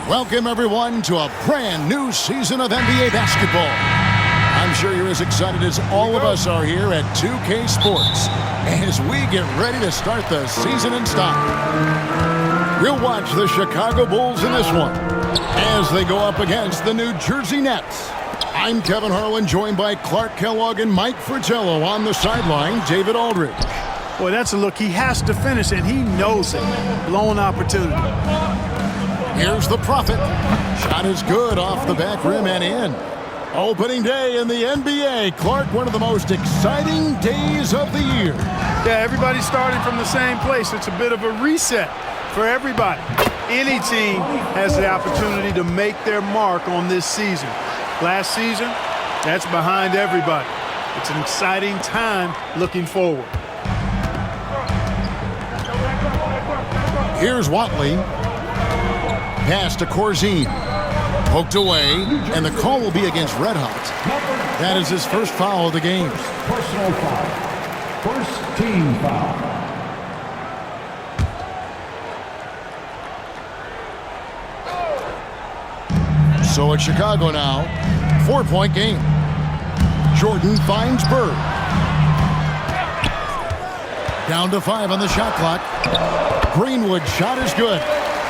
Welcome, everyone, to a brand new season of NBA basketball. I'm sure you're as excited as all of us are here at 2K Sports as we get ready to start the season in style. We'll watch the Chicago Bulls in this one as they go up against the New Jersey Nets. I'm Kevin Harlan, joined by Clark Kellogg and Mike Fratello. On the sideline, David Aldridge. Boy, that's a look he has to finish, and he knows it. Blown opportunity. Here's the Prophet. Shot is good off the back rim and in. Opening day in the NBA. Clark, one of the most exciting days of the year. Yeah, everybody's starting from the same place. It's a bit of a reset for everybody. Any team has the opportunity to make their mark on this season. Last season, that's behind everybody. It's an exciting time looking forward. Here's Watley. Pass to Corzine. Poked away, and the call will be against Red Hot. That is his first foul of the game. Personal foul. First team foul. So it's Chicago now. 4-point game. Jordan finds Bird. Down to 5 on the shot clock. Greenwood shot is good.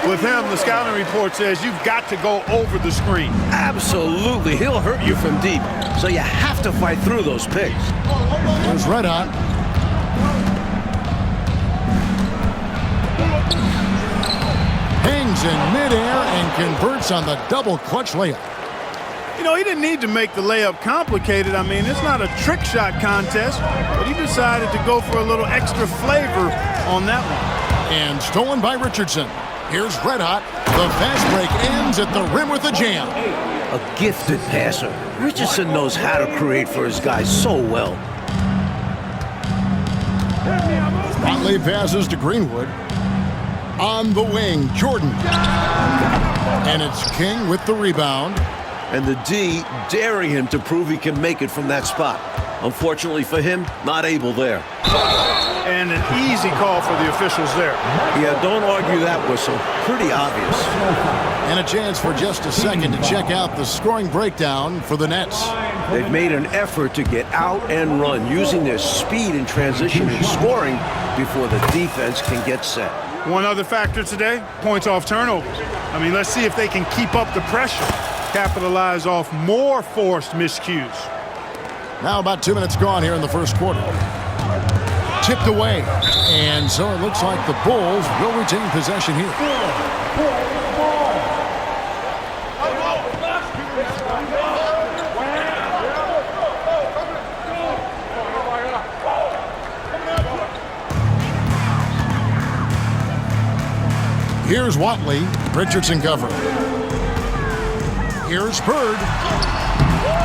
With him, the scouting report says you've got to go over the screen. Absolutely. He'll hurt you from deep. So you have to fight through those picks. There's Red Hot. Hangs in midair and converts on the double clutch layup. You know, he didn't need to make the layup complicated. I mean, it's not a trick shot contest, but he decided to go for a little extra flavor on that one. And stolen by Richardson. Here's Red Hot. The fast break ends at the rim with a jam. A gifted passer. Richardson knows how to create for his guys so well. Watley passes to Greenwood. On the wing, Jordan. And it's King with the rebound. And the D daring him to prove he can make it from that spot. Unfortunately for him, not able there. And an easy call for the officials there. Yeah, don't argue that whistle. Pretty obvious. And a chance for just a second to check out the scoring breakdown for the Nets. They've made an effort to get out and run, using their speed in transition and scoring before the defense can get set. One other factor today, points off turnovers. I mean, let's see if they can keep up the pressure, capitalize off more forced miscues. Now about 2 minutes gone here in the first quarter. Tipped away, and so it looks like the Bulls will retain possession here. Here's Watley. Richardson cover. Here's Bird.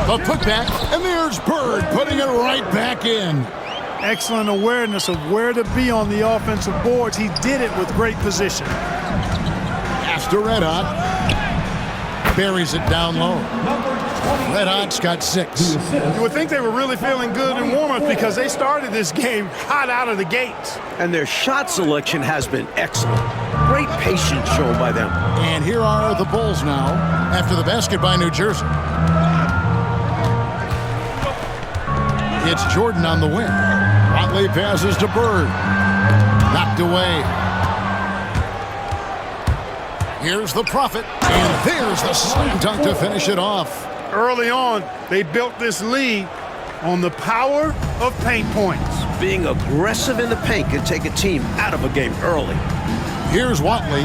The putback, and there's Bird putting it right back in. Excellent awareness of where to be on the offensive boards. He did it with great position. After Red Hot. Buries it down low. Red Hot's got 6. You would think they were really feeling good in warm-up because they started this game hot out of the gates. And their shot selection has been excellent. Great patience shown by them. And here are the Bulls now after the basket by New Jersey. It's Jordan on the wing. Watley passes to Bird. Knocked away. Here's the Prophet. And there's the slam dunk to finish it off. Early on, they built this lead on the power of paint points. Being aggressive in the paint can take a team out of a game early. Here's Watley.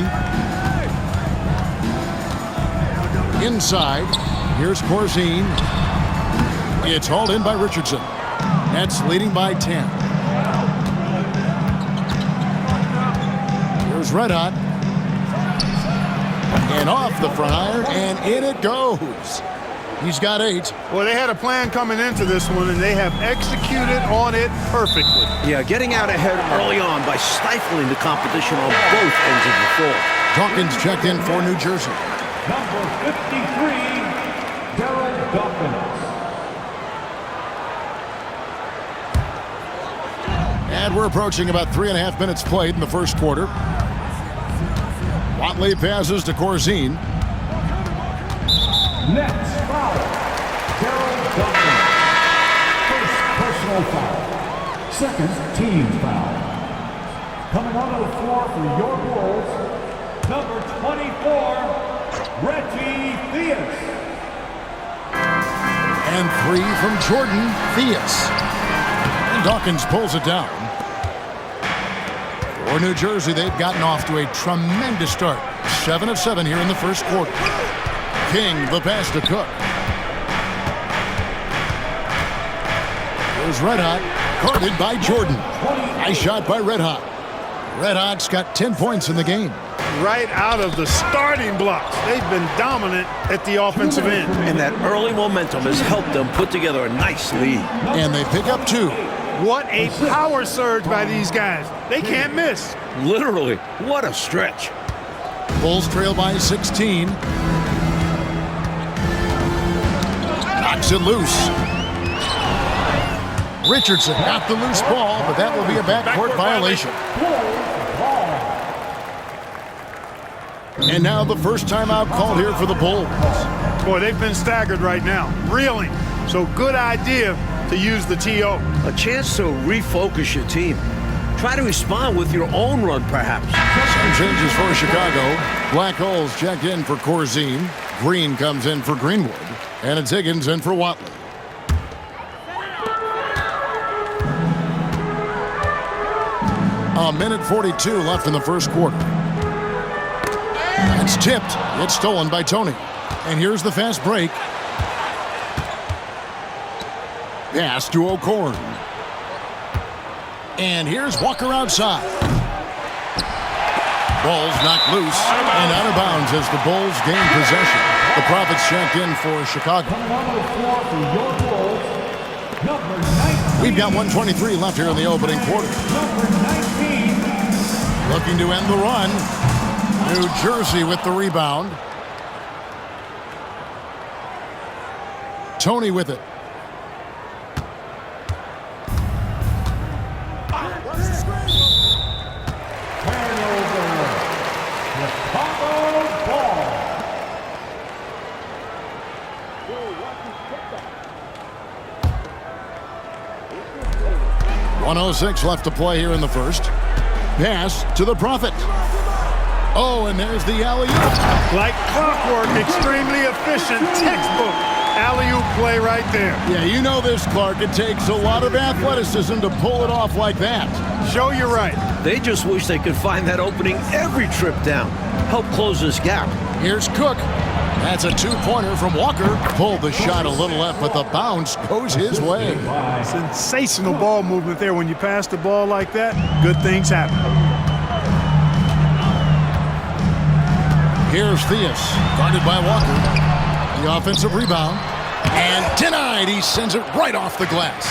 Inside. Here's Corzine. It's hauled in by Richardson. Nets leading by 10. Here's Red Hot. And off the front iron, and in it goes. He's got 8. Well, they had a plan coming into this one, and they have executed on it perfectly. Yeah, getting out ahead early on by stifling the competition on both ends of the floor. Dawkins checked in for New Jersey. Number 53, Darren Dawkins. And we're approaching about 3.5 minutes played in the first quarter. Watley passes to Corzine. Nets foul. Daryl Duncan. First personal foul. Second team foul. Coming onto the floor for your Bulls, number 24, Reggie Theus. And 3 from Jordan Theus. And Dawkins pulls it down. For New Jersey, they've gotten off to a tremendous start. 7 of 7 here in the first quarter. King, the pass to Cook. Here's Red Hot, guarded by Jordan. Nice shot by Red Hot. Red Hot's got 10 points in the game. Right out of the starting blocks. They've been dominant at the offensive end. And that early momentum has helped them put together a nice lead. And they pick up 2. What a power surge by these guys. They can't miss. Literally, what a stretch. Bulls trail by 16. Knocks it loose. Richardson got the loose ball, but that will be a backcourt violation. And now the first timeout called here for the Bulls. Boy, they've been staggered right now. Reeling. So good idea to use the TO. A chance to refocus your team. Try to respond with your own run, perhaps. Some changes for Chicago. Black Holes checked in for Corzine. Green comes in for Greenwood. And it's Higgins in for Watley. A minute 42 left in the first quarter. It's tipped. It's stolen by Tony. And here's the fast break. Pass to O'Korn. And here's Walker outside. Ball's knocked loose and out of bounds as the Bulls gain possession. The Profits checked in for Chicago. We've got 1:23 left here in the opening quarter. Looking to end the run. New Jersey with the rebound. Tony with it. .106 left to play here in the first. Pass to the Prophet. Oh, and there's the alley-oop. Like clockwork, extremely efficient, textbook alley-oop play right there. Yeah, you know this, Clark. It takes a lot of athleticism to pull it off like that. Show you right. They just wish they could find that opening every trip down. Help close this gap. Here's Cook. That's a two-pointer from Walker. Pulled the shot a little left, but the bounce goes his way. Sensational ball movement there. When you pass the ball like that, good things happen. Here's Theus, guarded by Walker. The offensive rebound. And denied. He sends it right off the glass.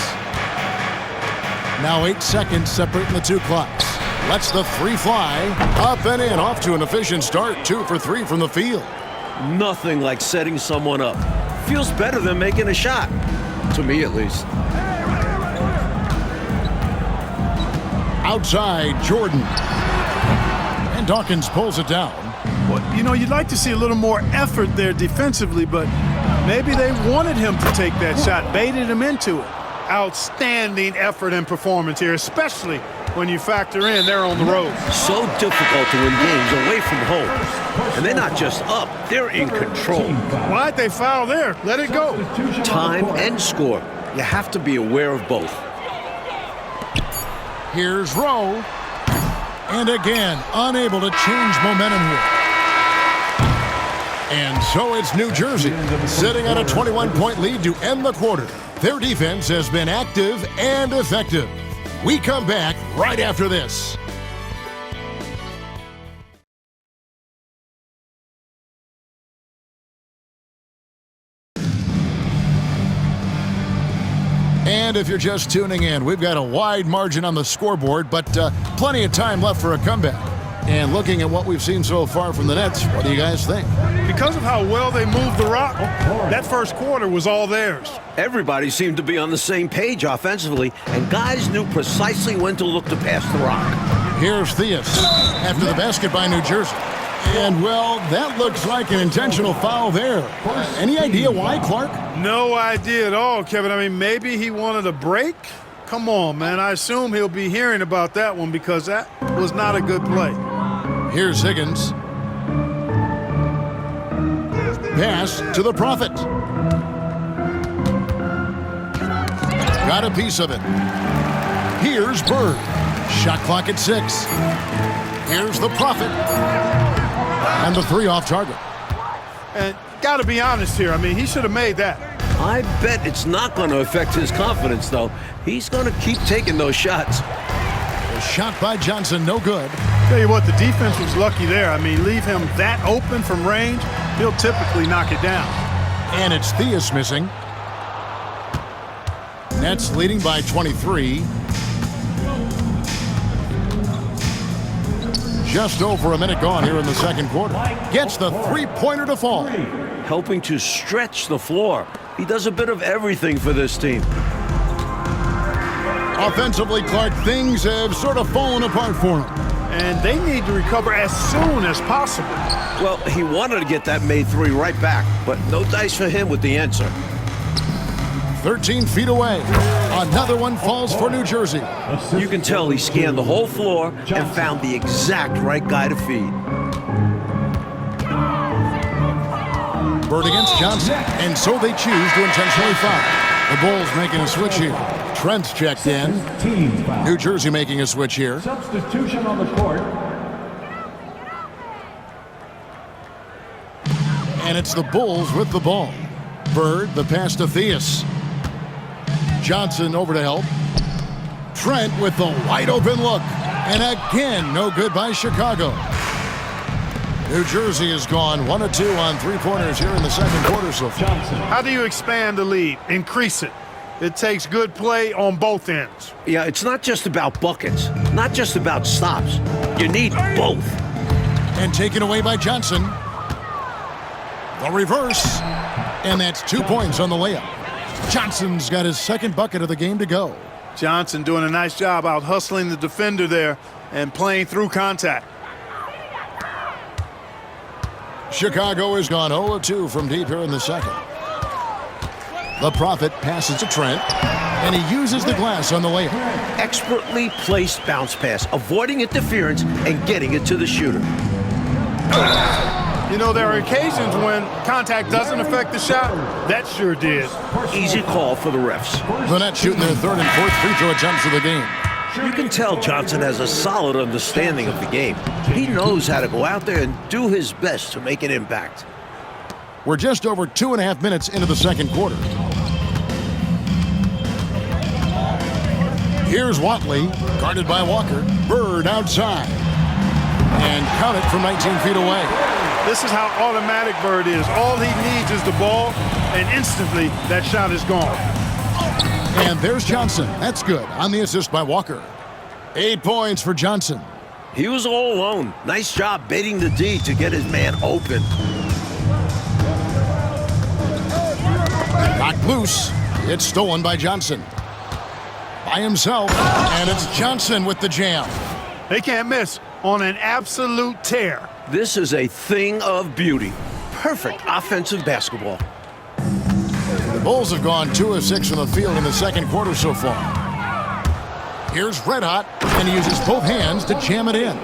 Now 8 seconds separating the two clocks. Lets the three fly. Up and in. Off to an efficient start. 2 for 3 from the field. Nothing like setting someone up. Feels better than making a shot. To me, at least. Outside, Jordan. And Dawkins pulls it down. Well, you know, you'd like to see a little more effort there defensively, but maybe they wanted him to take that shot, baited him into it. Outstanding effort and performance here, especially when you factor in they're on the road. So difficult to win games away from home. And they're not just up, they're in control. Why'd they foul there? Let it go. Time and score. You have to be aware of both. Here's Rowe. And again, unable to change momentum here. And so it's New Jersey, sitting on a 21-point lead to end the quarter. Their defense has been active and effective. We come back right after this. And if you're just tuning in, we've got a wide margin on the scoreboard, but plenty of time left for a comeback. And looking at what we've seen so far from the Nets, what do you guys think? Because of how well they moved the rock, that first quarter was all theirs. Everybody seemed to be on the same page offensively, and guys knew precisely when to look to pass the rock. Here's Theus after the basket by New Jersey. And, well, that looks like an intentional foul there. Any idea why, Clark? No idea at all, Kevin. I mean, maybe he wanted a break? Come on, man. I assume he'll be hearing about that one because that was not a good play. Here's Higgins. Pass to the Prophet. Got a piece of it. Here's Bird. Shot clock at 6. Here's the Prophet. And the 3 off target. And got to be honest here. I mean, he should have made that. I bet it's not going to affect his confidence, though. He's going to keep taking those shots. A shot by Johnson, no good. Tell you what, the defense was lucky there. I mean, leave him that open from range, he'll typically knock it down. And it's Theus missing. Nets leading by 23. Just over a minute gone here in the second quarter. Gets the three-pointer to fall. Helping to stretch the floor. He does a bit of everything for this team. Offensively, Clark, things have sort of fallen apart for him. And they need to recover as soon as possible. Well, he wanted to get that made 3 right back, but no dice for him with the answer. 13 feet away. Another one falls for New Jersey. You can tell he scanned the whole floor and found the exact right guy to feed. Bird against Johnson, and so they choose to intentionally foul. The Bulls making a switch here. Trent's checked in. New Jersey making a switch here. Substitution on the court. And it's the Bulls with the ball. Bird, the pass to Theus. Johnson over to help. Trent with the wide open look. And again, no good by Chicago. New Jersey has gone 1 of 2 on 3-pointers here in the second quarter so far. How do you expand the lead? Increase it. It takes good play on both ends. Yeah, it's not just about buckets, not just about stops. You need both. And taken away by Johnson. The reverse. And that's 2 points on the layup. Johnson's got his second bucket of the game to go. Johnson doing a nice job out hustling the defender there and playing through contact. Chicago has gone 0 of 2 from deep here in the second. The Prophet passes to Trent, and he uses the glass on the layup. Expertly placed bounce pass, avoiding interference and getting it to the shooter. You know, there are occasions when contact doesn't affect the shot. That sure did. Easy call for the refs. The Nets shooting their third and fourth free throw attempts of the game. You can tell Johnson has a solid understanding of the game. He knows how to go out there and do his best to make an impact. We're just over 2.5 minutes into the second quarter. Here's Watley, guarded by Walker. Bird outside. And count it from 19 feet away. This is how automatic Bird is. All he needs is the ball, and instantly that shot is gone. And there's Johnson. That's good on the assist by Walker. 8 points for Johnson. He was all alone. Nice job baiting the D to get his man open. Knocked loose. It's stolen by Johnson. By himself. And it's Johnson with the jam. They can't miss on an absolute tear. This is a thing of beauty. Perfect offensive basketball. The Bulls have gone 2 of 6 from the field in the second quarter so far. Here's Red Hot, and he uses both hands to jam it in.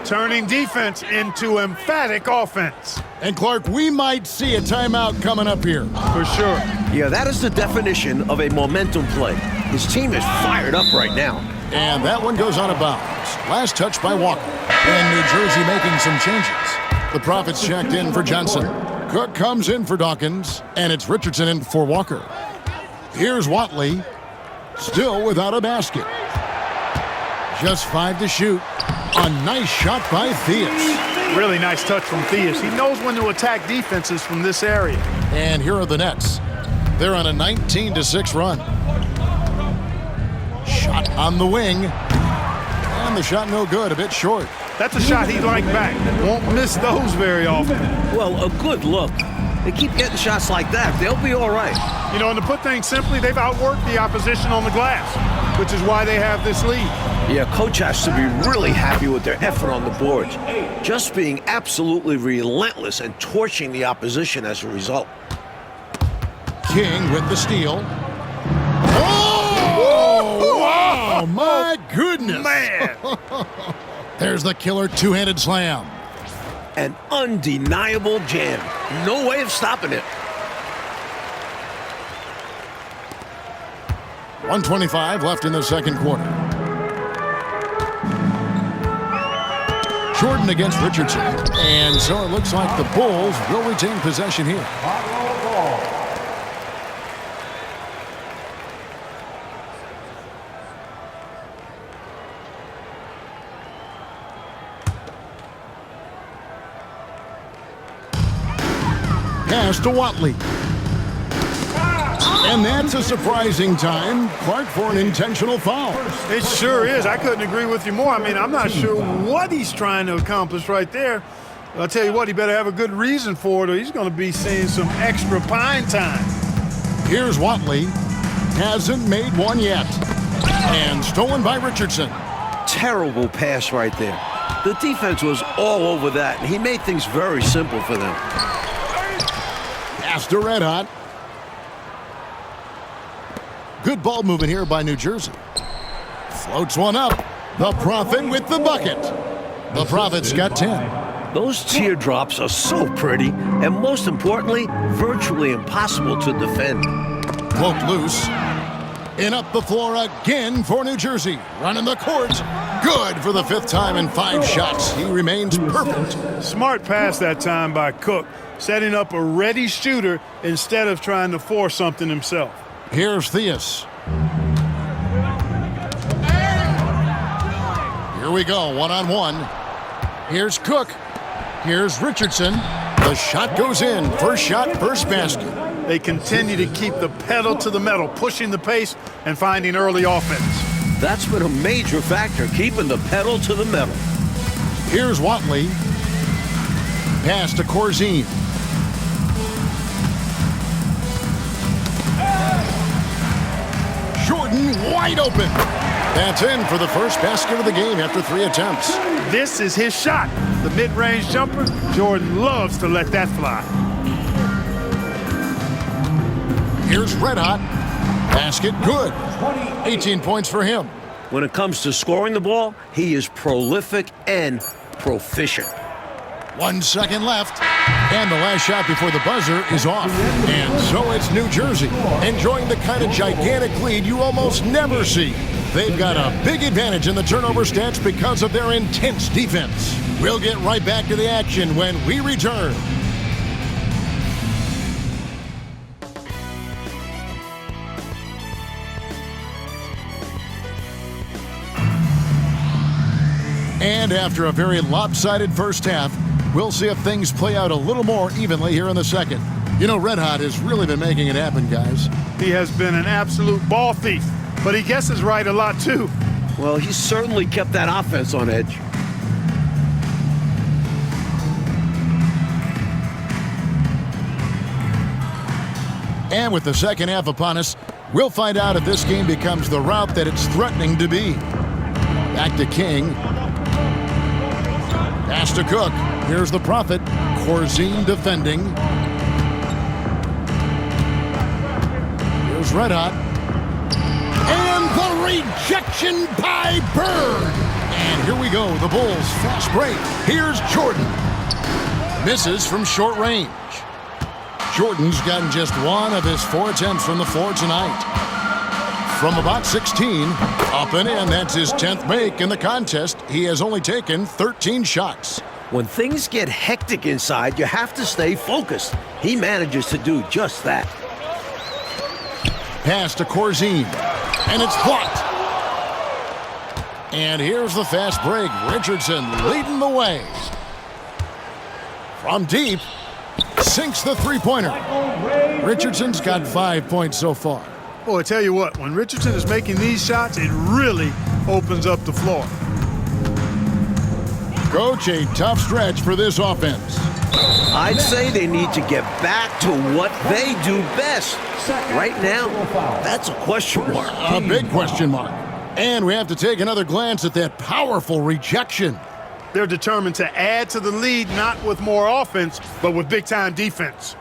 Turning defense into emphatic offense. And Clark, we might see a timeout coming up here. For sure. Yeah, that is the definition of a momentum play. His team is fired up right now. And that one goes out of bounds. Last touch by Walker. And New Jersey making some changes. The Prophets checked in for Johnson. Cook comes in for Dawkins. And it's Richardson in for Walker. Here's Watley. Still without a basket. Just 5 to shoot. A nice shot by Theus. Really nice touch from Theus. He knows when to attack defenses from this area. And here are the Nets. They're on a 19-6 run. Shot on the wing. And the shot no good, a bit short. That's a shot he'd like back. Won't miss those very often. Well, a good look. They keep getting shots like that. They'll be all right. You know, and to put things simply, they've outworked the opposition on the glass, which is why they have this lead. Yeah, coach has to be really happy with their effort on the boards. Just being absolutely relentless and torching the opposition as a result. King with the steal. Oh! Wow! My goodness! Man! There's the killer two-handed slam. An undeniable jam. No way of stopping it. 1:25 left in the second quarter. Jordan against Richardson. And so it looks like the Bulls will retain possession here. Pass to Watley. And that's a surprising time, Clark, for an intentional foul. It sure is. I couldn't agree with you more. I mean, I'm not sure what he's trying to accomplish right there. I'll tell you what, he better have a good reason for it, or he's going to be seeing some extra pine time. Here's Watley. Hasn't made one yet. And stolen by Richardson. Terrible pass right there. The defense was all over that, and he made things very simple for them. Pass to Red Hot. Good ball movement here by New Jersey. Floats one up. The Prophet with the bucket. The Prophet's got 10. Those teardrops are so pretty, and most importantly, virtually impossible to defend. Poked loose. And up the floor again for New Jersey. Running the court. Good for the 5th time in 5 shots. He remains perfect. Smart pass that time by Cook, setting up a ready shooter instead of trying to force something himself. Here's Theus. Here we go, one-on-one. Here's Cook. Here's Richardson. The shot goes in. First shot, first basket. They continue to keep the pedal to the metal, pushing the pace and finding early offense. That's been a major factor, keeping the pedal to the metal. Here's Watley. Pass to Corzine. Jordan wide open. That's in for the first basket of the game after 3 attempts. This is his shot. The mid-range jumper. Jordan loves to let that fly. Here's Red Hot. Basket good. 18 points for him. When it comes to scoring the ball, he is prolific and proficient. 1 second left. And the last shot before the buzzer is off. And so it's New Jersey, enjoying the kind of gigantic lead you almost never see. They've got a big advantage in the turnover stats because of their intense defense. We'll get right back to the action when we return. And after a very lopsided first half, we'll see if things play out a little more evenly here in the second. You know, Red Hot has really been making it happen, guys. He has been an absolute ball thief, but he guesses right a lot, too. Well, he certainly kept that offense on edge. And with the second half upon us, we'll find out if this game becomes the route that it's threatening to be. Back to King. Pass to Cook. Here's the Prophet. Corzine defending. Here's Red Hot. And the rejection by Bird. And here we go, the Bulls fast break. Here's Jordan. Misses from short range. Jordan's gotten just 1 of his 4 attempts from the floor tonight. From about 16, up and in, that's his 10th make in the contest. He has only taken 13 shots. When things get hectic inside, you have to stay focused. He manages to do just that. Pass to Corzine, and it's blocked. And here's the fast break. Richardson leading the way. From deep, sinks the three-pointer. Richardson's got 5 points so far. Boy, I tell you what, when Richardson is making these shots, it really opens up the floor. Coach, a tough stretch for this offense. I'd say they need to get back to what they do best. Right now, that's a question mark. A big question mark. And we have to take another glance at that powerful rejection. They're determined to add to the lead, not with more offense, but with big-time defense.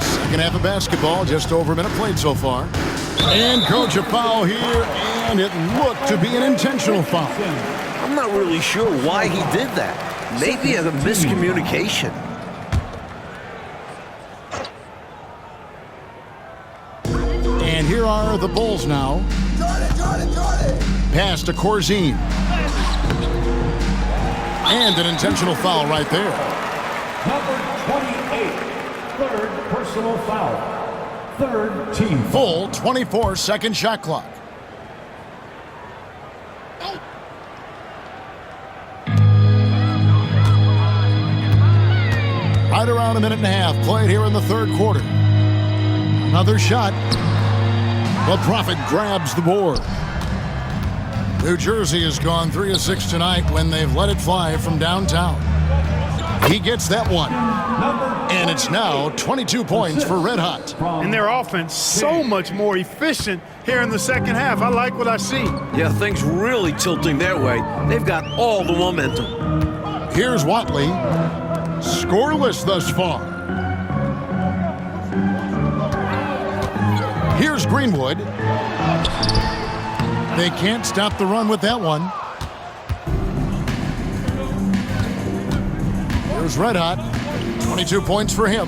Second half of basketball, just over a minute played so far. And coach, a foul here, and it looked to be an intentional foul. I'm not really sure why he did that. Maybe a miscommunication. And here are the Bulls now. Pass to Corzine. And an intentional foul right there. Number 28, third personal foul. Third team. Full 24-second shot clock. Right around a minute and a half played here in the third quarter. Another shot. The Prophet grabs the board. New Jersey has gone 3 of 6 tonight when they've let it fly from downtown. He gets that one. And it's now 22 points for Red Hot. And their offense so much more efficient here in the second half. I like what I see. Yeah, things really tilting their way. They've got all the momentum. Here's Watley. Scoreless thus far. Here's Greenwood. They can't stop the run with that one. Here's Red Hot. 22 points for him.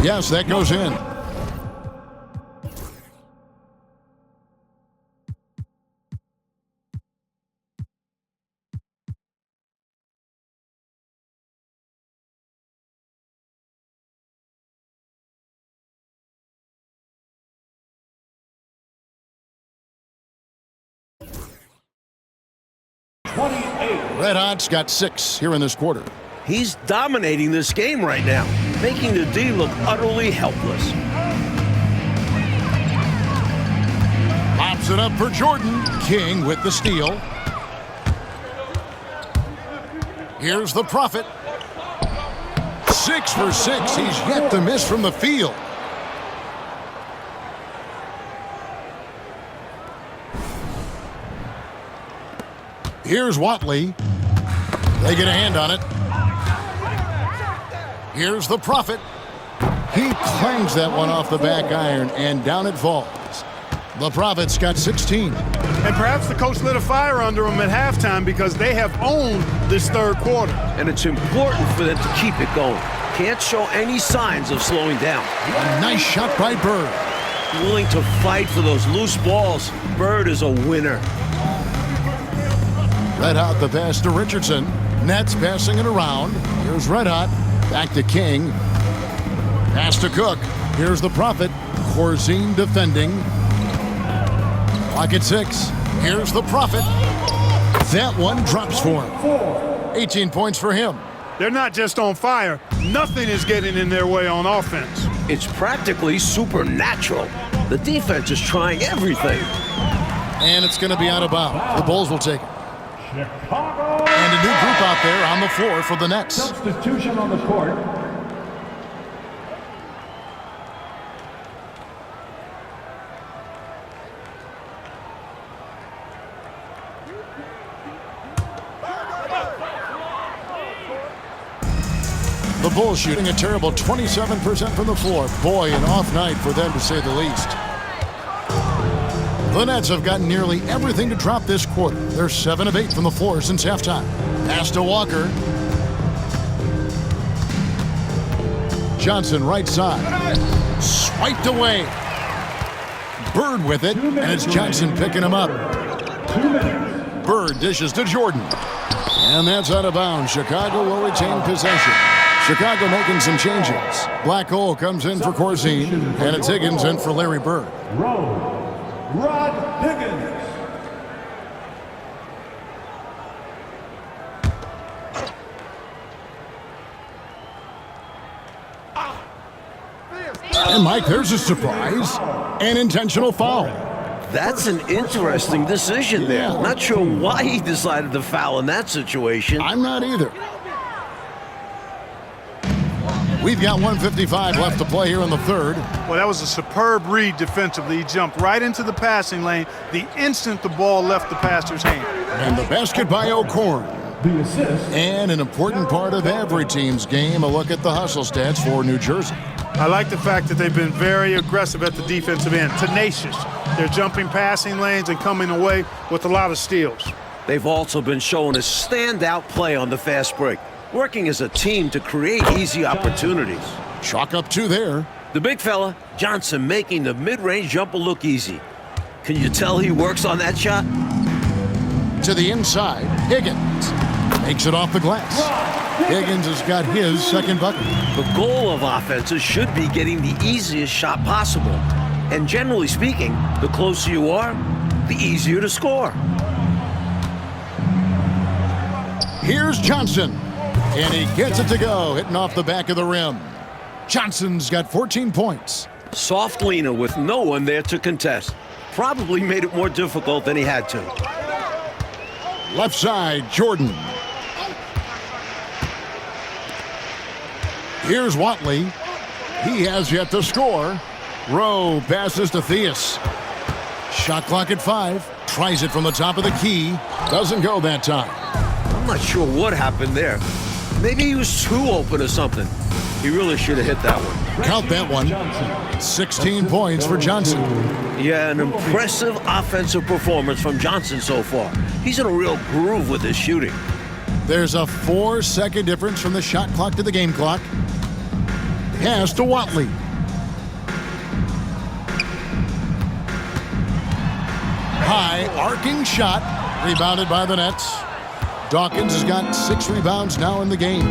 Yes, that goes in. Red Hot's got 6 here in this quarter. He's dominating this game right now, making the D look utterly helpless. Pops it up for Jordan. King with the steal. Here's the Prophet. 6 for 6. He's yet to miss from the field. Here's Watley. They get a hand on it. Here's the Prophet. He clangs that one off the back iron, and down it falls. The Prophet's got 16. And perhaps the coach lit a fire under them at halftime because they have owned this third quarter. And it's important for them to keep it going. Can't show any signs of slowing down. A nice shot by Bird. Willing to fight for those loose balls. Bird is a winner. Red Hot the pass to Richardson. Nets passing it around. Here's Red Hot. Back to King. Pass to Cook. Here's the Prophet. Corzine defending. Clock at 6. Here's the Prophet. That one drops for him. 18 points for him. They're not just on fire. Nothing is getting in their way on offense. It's practically supernatural. The defense is trying everything. And it's going to be out of bounds. The Bulls will take it. Chicago. And a new group out there on the floor for the Nets. Substitution on the court. The Bulls shooting a terrible 27% from the floor. Boy, an off night for them to say the least. The Nets have gotten nearly everything to drop this quarter. They're 7 of 8 from the floor since halftime. Pass to Walker. Johnson right side. Swiped away. Bird with it, and it's Johnson picking him up. Bird dishes to Jordan. And that's out of bounds. Chicago will retain possession. Chicago making some changes. Black Hole comes in for Corzine, and it's Higgins in for Larry Bird. Rod Higgins. And Mike, there's a surprise. An intentional foul. That's an interesting decision there. Yeah. Not sure why he decided to foul in that situation. I'm not either. We've got 1:55 left to play here in the third. Well, that was a superb read defensively. He jumped right into the passing lane the instant the ball left the passer's hand. And the basket by O'Korn. The assist. And an important part of every team's game, a look at the hustle stats for New Jersey. I like the fact that they've been very aggressive at the defensive end, tenacious. They're jumping passing lanes and coming away with a lot of steals. They've also been showing a standout play on the fast break, working as a team to create easy opportunities. Chalk up 2 there. The big fella, Johnson, making the mid-range jumper look easy. Can you tell he works on that shot? To the inside, Higgins makes it off the glass. Higgins has got his second bucket. The goal of offenses should be getting the easiest shot possible. And generally speaking, the closer you are, the easier to score. Here's Johnson, and he gets it to go, hitting off the back of the rim. Johnson's got 14 points. Soft leaner with no one there to contest. Probably made it more difficult than he had to. Left side, Jordan. Here's Watley. He has yet to score. Rowe passes to Theus. Shot clock at 5. Tries it from the top of the key. Doesn't go that time. I'm not sure what happened there. Maybe he was too open or something. He really should have hit that one. Count that one. 16 points for Johnson. Yeah, an impressive offensive performance from Johnson so far. He's in a real groove with his shooting. There's a 4-second difference from the shot clock to the game clock. Pass to Watley. High arcing shot, rebounded by the Nets. Dawkins has got 6 rebounds now in the game.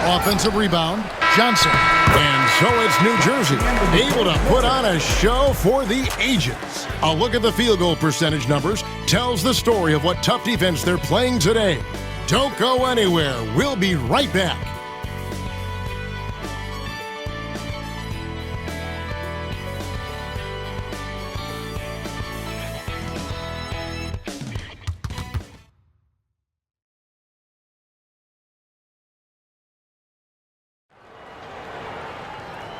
Offensive rebound, Johnson. And so it's New Jersey, able to put on a show for the ages. A look at the field goal percentage numbers tells the story of what tough defense they're playing today. Don't go anywhere. We'll be right back.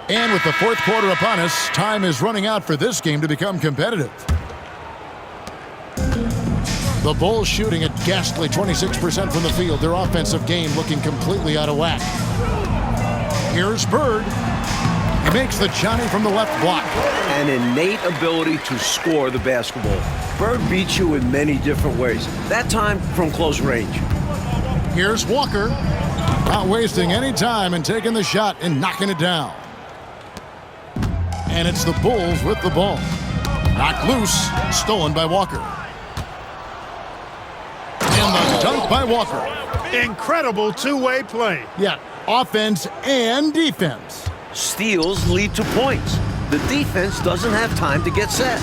And with the fourth quarter upon us, time is running out for this game to become competitive. The Bulls shooting at ghastly 26% from the field. Their offensive game looking completely out of whack. Here's Bird. He makes the Johnny from the left block. An innate ability to score the basketball. Bird beats you in many different ways. That time from close range. Here's Walker. Not wasting any time and taking the shot and knocking it down. And it's the Bulls with the ball. Knocked loose, stolen by Walker. And the dunk by Walker. Incredible two-way play. Yeah, offense and defense. Steals lead to points. The defense doesn't have time to get set.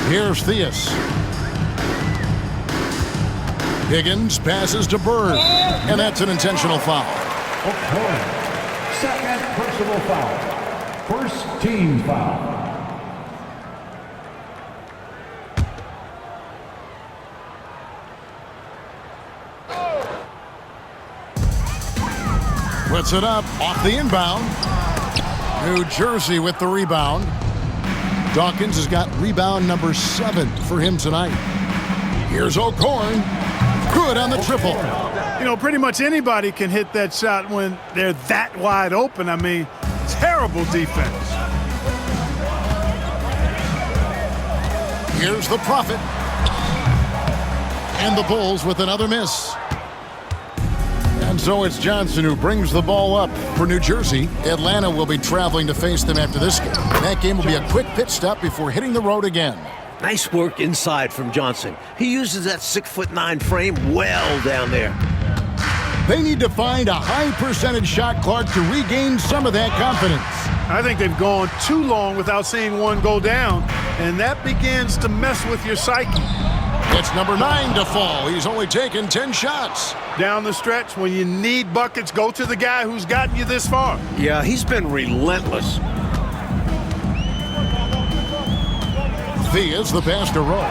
Here's Theus. Higgins passes to Bird. And that's an intentional foul. O'Korn. Second personal foul. First team foul. Puts it up off the inbound. New Jersey with the rebound. Dawkins has got rebound number 7 for him tonight. Here's O'Korn. Good on the triple. You know, pretty much anybody can hit that shot when they're that wide open. I mean, terrible defense. Here's the Prophet. And the Bulls with another miss. And so it's Johnson who brings the ball up for New Jersey. Atlanta will be traveling to face them after this game. That game will be a quick pit stop before hitting the road again. Nice work inside from Johnson. He uses that 6'9" frame well down there. They need to find a high percentage shot clock to regain some of that confidence. I think they've gone too long without seeing one go down, and that begins to mess with your psyche. It's number 9 to fall. He's only taken 10 shots. Down the stretch, when you need buckets, go to the guy who's gotten you this far. Yeah, he's been relentless. Theus the pass to Rowe.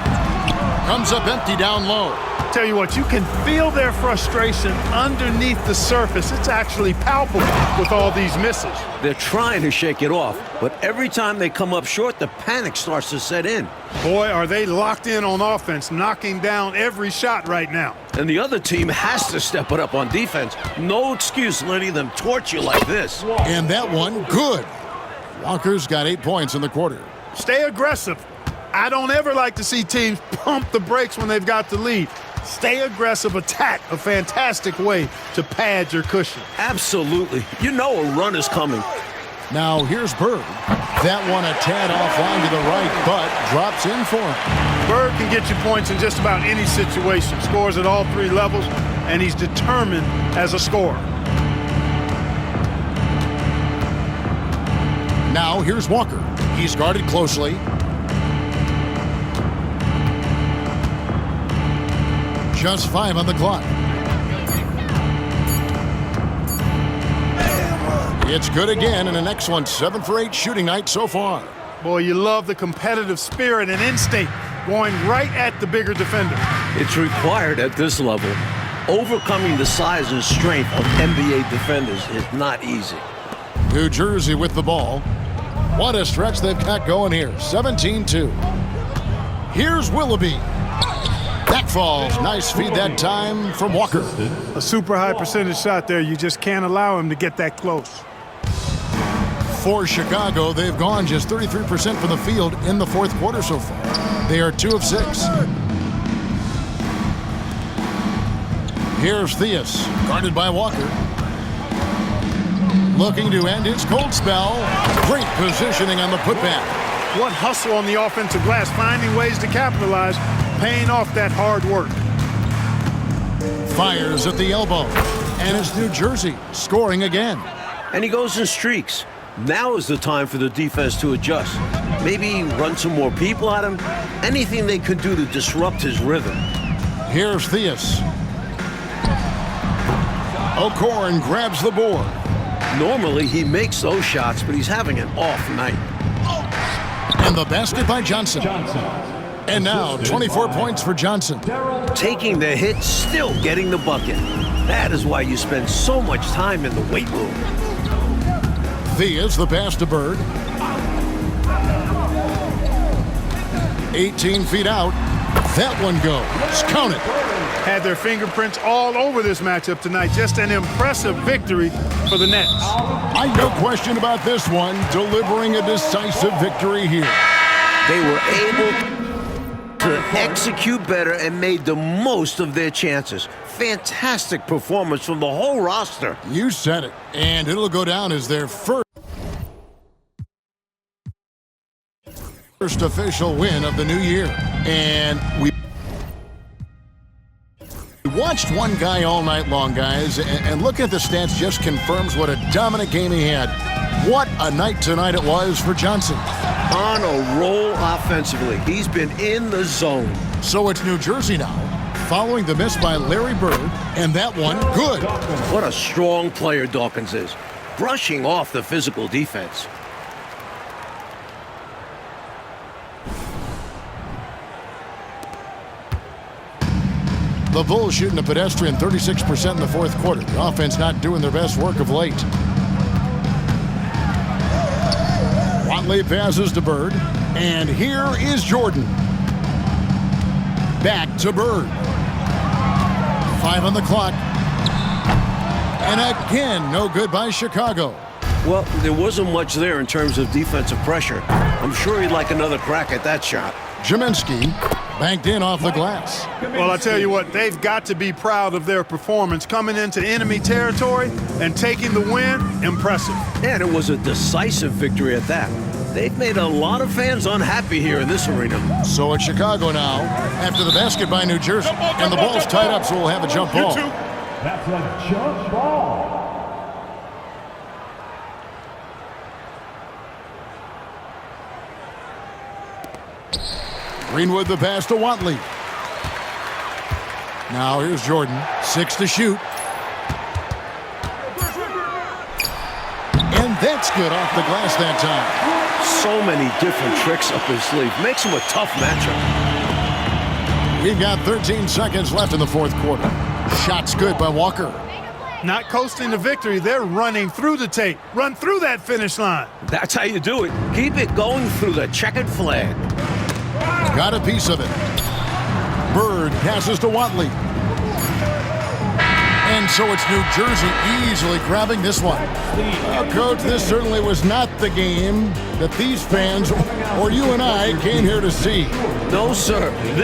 Comes up empty down low. Tell you what, you can feel their frustration underneath the surface. It's actually palpable with all these misses. They're trying to shake it off, but every time they come up short, the panic starts to set in. Boy, are they locked in on offense, knocking down every shot right now. And the other team has to step it up on defense. No excuse letting them torch you like this. And that one, good. Walker's got 8 points in the quarter. Stay aggressive. I don't ever like to see teams pump the brakes when they've got the lead. Stay aggressive, attack, a fantastic way to pad your cushion. Absolutely. You know a run is coming. Now here's Bird. That one a tad offline to the right, but drops in for him. Bird can get you points in just about any situation. Scores at all 3 levels, and he's determined as a scorer. Now here's Walker. He's guarded closely. Just 5 on the clock. It's good again, and an excellent 7 for 8 shooting night so far. Boy, you love the competitive spirit and instinct going right at the bigger defender. It's required at this level. Overcoming the size and strength of NBA defenders is not easy. New Jersey with the ball. What a stretch they've got going here. 17-2. Here's Willoughby. That falls. Nice feed that time from Walker. A super high percentage shot there. You just can't allow him to get that close. For Chicago, they've gone just 33% from the field in the fourth quarter so far. They are 2 of 6. Here's Theus, guarded by Walker. Looking to end his cold spell. Great positioning on the putback. What hustle on the offensive glass, finding ways to capitalize, paying off that hard work. Fires at the elbow. And it's New Jersey scoring again. And he goes in streaks. Now is the time for the defense to adjust. Maybe run some more people at him. Anything they could do to disrupt his rhythm. Here's Theus. O'Koren grabs the board. Normally he makes those shots, but he's having an off night. And the basket by Johnson. And now 24 points for Johnson. Taking the hit, still getting the bucket. That is why you spend so much time in the weight room. Theus, the pass to Bird. 18 feet out. That one goes. Count it. Had their fingerprints all over this matchup tonight. Just an impressive victory for the Nets. I no question about this one. Delivering a decisive victory here. They were able to execute better and made the most of their chances. Fantastic performance from the whole roster. You said it. And it'll go down as their first official win of the new year. And we watched one guy all night long, guys, and looking at the stats just confirms what a dominant game he had. What a night tonight it was for Johnson. On a roll offensively. He's been in the zone. So it's New Jersey now, following the miss by Larry Bird, and that one good. What a strong player Dawkins is. Brushing off the physical defense. The Bulls shooting a pedestrian 36% in the fourth quarter. The offense not doing their best work of late. Watley passes to Bird. And here is Jordan. Back to Bird. 5 on the clock. And again, no good by Chicago. Well, there wasn't much there in terms of defensive pressure. I'm sure he'd like another crack at that shot. Jaminsky banked in off the glass. Well, I tell you what, they've got to be proud of their performance. Coming into enemy territory and taking the win, impressive. And it was a decisive victory at that. They've made a lot of fans unhappy here in this arena. So it's Chicago now after the basket by New Jersey. And the ball's tied up, so we'll have a jump ball. That's a jump ball. Greenwood the pass to Watley. Now here's Jordan. 6 to shoot. And that's good off the glass that time. So many different tricks up his sleeve. Makes him a tough matchup. We've got 13 seconds left in the fourth quarter. Shot's good by Walker. Not coasting to victory. They're running through the tape. Run through that finish line. That's how you do it. Keep it going through the checkered flag. Got a piece of it. Bird passes to Watley. And so it's New Jersey easily grabbing this one. Coach, this certainly was not the game that these fans or you and I came here to see. No, sir.